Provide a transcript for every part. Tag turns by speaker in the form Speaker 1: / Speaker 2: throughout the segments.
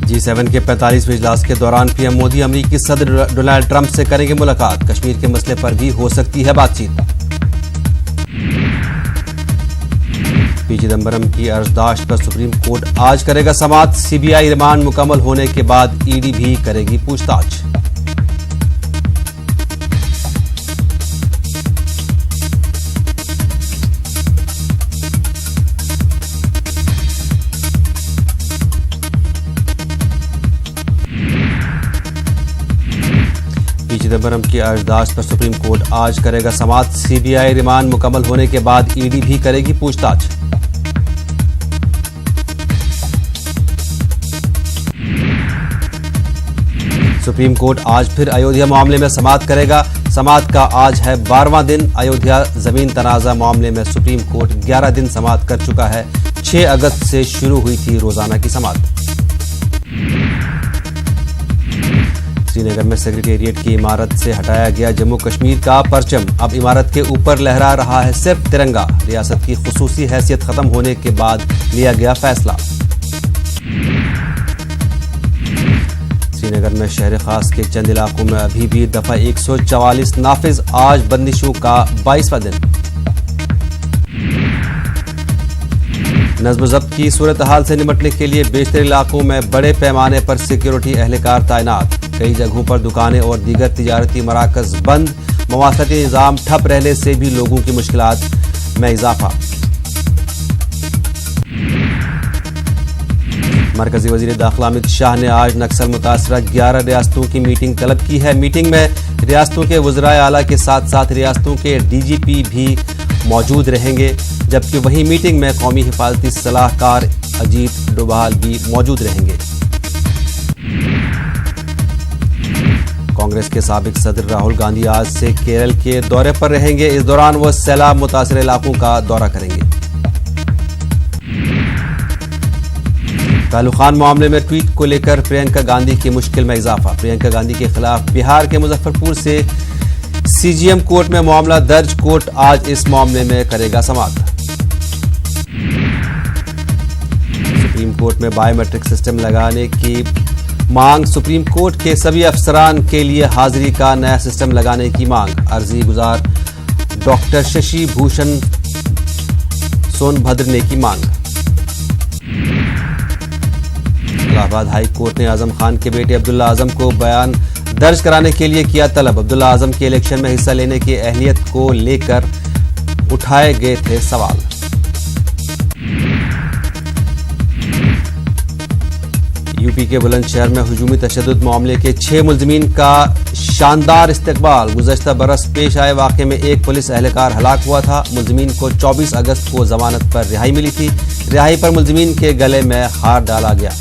Speaker 1: G7 के 45वें इजलास के दौरान पीएम मोदी अमेरिकी सदर डोनाल्ड ट्रंप से करेंगे मुलाकात। कश्मीर के मसले पर भी हो सकती है बातचीत। पी चिदंबरम की अर्जदाश्त पर सुप्रीम कोर्ट आज करेगा समाअत। सीबीआई रिमांड मुकम्मल होने के बाद ईडी भी करेगी पूछताछ। पी चिदंबरम की अर्जदाश्त पर सुप्रीम कोर्ट आज करेगा समाअत। सीबीआई रिमांड मुकम्मल होने के बाद ईडी भी करेगी पूछताछ। सुप्रीम कोर्ट आज फिर अयोध्या मामले में समाअत करेगा। समाअत का आज है 12वां दिन। अयोध्या जमीन तनाजा मामले में सुप्रीम कोर्ट 11 दिन समाअत कर चुका है। 6 अगस्त से शुरू हुई थी रोजाना की समाअत। श्रीनगर में सेक्रेटेरिएट की इमारत से हटाया गया जम्मू कश्मीर का परचम। अब इमारत के ऊपर लहरा रहा है सिर्फ तिरंगा। रियासत की खुसूसी हैसियत खत्म होने के बाद लिया गया फैसला। श्रीनगर में शहर खास के चंद इलाकों में अभी भी दफा 144 नाफिज। आज बंदिशों का 22वां दिन। नज्म ज़ब्त की सूरत हाल से निपटने के लिए बेशतर इलाकों में बड़े पैमाने पर सिक्योरिटी एहलकार तैनात। कई जगहों पर दुकानें और दीगर तिजारती मराकज बंद। मवासलाती निज़ाम ठप रहने से भी लोगों की मुश्किलात में इजाफा। मरकजी वजीर दाखिला अमित शाह ने आज नक्सल मुतासरा 11 रियासतों की मीटिंग तलब की है। मीटिंग में रियासतों के वज़राए आला के साथ साथ रियासतों के डीजीपी भी मौजूद रहेंगे, जबकि वहीं मीटिंग में कौमी हिफाजती सलाहकार अजीत डोभाल भी मौजूद रहेंगे। कांग्रेस के साबिक सदर राहुल गांधी आज से केरल के दौरे पर रहेंगे। इस दौरान वो सैलाब मुतासर इलाकों का दौरा करेंगे। तालुखान मामले में ट्वीट को लेकर प्रियंका गांधी की मुश्किल में इजाफा। प्रियंका गांधी के खिलाफ बिहार के मुजफ्फरपुर से सीजीएम कोर्ट में मामला दर्ज। कोर्ट आज इस मामले में करेगा समाअत। सुप्रीम कोर्ट में बायोमेट्रिक सिस्टम लगाने की मांग। सुप्रीम कोर्ट के सभी अफसरान के लिए हाजिरी का नया सिस्टम लगाने की मांग। अर्जी गुजार डॉक्टर शशि भूषण सोनभद्र ने की मांग। इलाहाबाद हाई कोर्ट ने आजम खान के बेटे अब्दुल्ला आजम को बयान दर्ज कराने के लिए किया तलब। अब्दुल्ला आजम के इलेक्शन में हिस्सा लेने की अहलियत को लेकर उठाए गए थे सवाल। यूपी के बुलंदशहर में हुजूमी तशद्दुद मामले के 6 मुल्जिमीन का शानदार इस्तकबाल। गुज़श्ता बरस पेश आए वाक़े में एक पुलिस एहलकार हलाक हुआ था। मुल्जिमीन को 24 अगस्त को जमानत पर रिहाई मिली थी। रिहाई पर मुल्जिमीन के गले में हार डाला गया।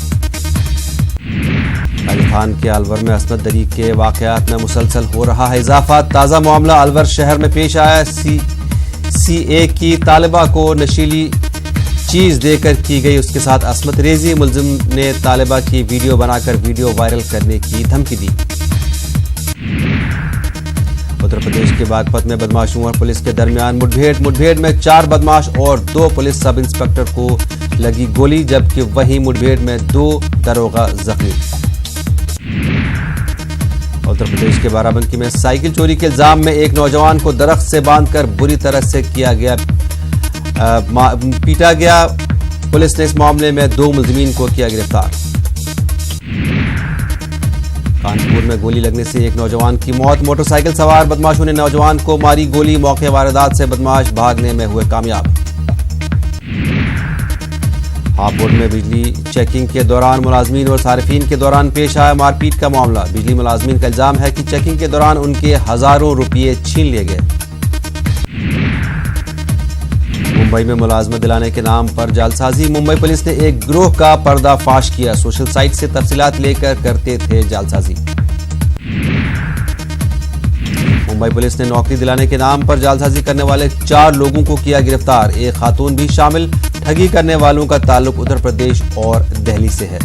Speaker 1: राजस्थान के अलवर में असमत दरी के वाक़यात में मुसलसल हो रहा है इजाफा। ताज़ा मामला अलवर शहर में पेश आया। सीए की तालिबा को नशीली चीज देकर की गई उसके साथ असमत रेजी। मुल्जिम ने तालिबा की वीडियो बनाकर वीडियो वायरल करने की धमकी दी। उत्तर प्रदेश के बागपत में बदमाशों और पुलिस के दरमियान मुठभेड़ में 4 बदमाश और 2 पुलिस सब इंस्पेक्टर को लगी गोली, जबकि वहीं मुठभेड़ में 2 दरोगा जख्मी। उत्तर प्रदेश के बाराबंकी में साइकिल चोरी के इल्जाम में एक नौजवान को दरख्त से बांधकर बुरी तरह से पीटा गया। पुलिस ने इस मामले में 2 मुल्जिमीन को किया गिरफ्तार। कानपुर में गोली लगने से एक नौजवान की मौत। मोटरसाइकिल सवार बदमाशों ने नौजवान को मारी गोली। मौके वारदात से बदमाश भागने में हुए कामयाब। हापुड़ में बिजली चेकिंग के दौरान मुलाजमीन और सारिफीन के दौरान पेश आया मारपीट का मामला। बिजली मुलाजमीन का इल्जाम है कि चेकिंग के दौरान उनके हजारों रुपये छीन लिए गए। मुंबई में मुलाजमत दिलाने के नाम पर जालसाजी। मुंबई पुलिस ने एक गिरोह का पर्दाफाश किया। सोशल साइट से तफसीलात लेकर करते थे जालसाजी। मुंबई पुलिस ने नौकरी दिलाने के नाम पर जालसाजी करने वाले 4 लोगों को किया गिरफ्तार। एक खातून भी शामिल। ठगी करने वालों का ताल्लुक उत्तर प्रदेश और दिल्ली से है।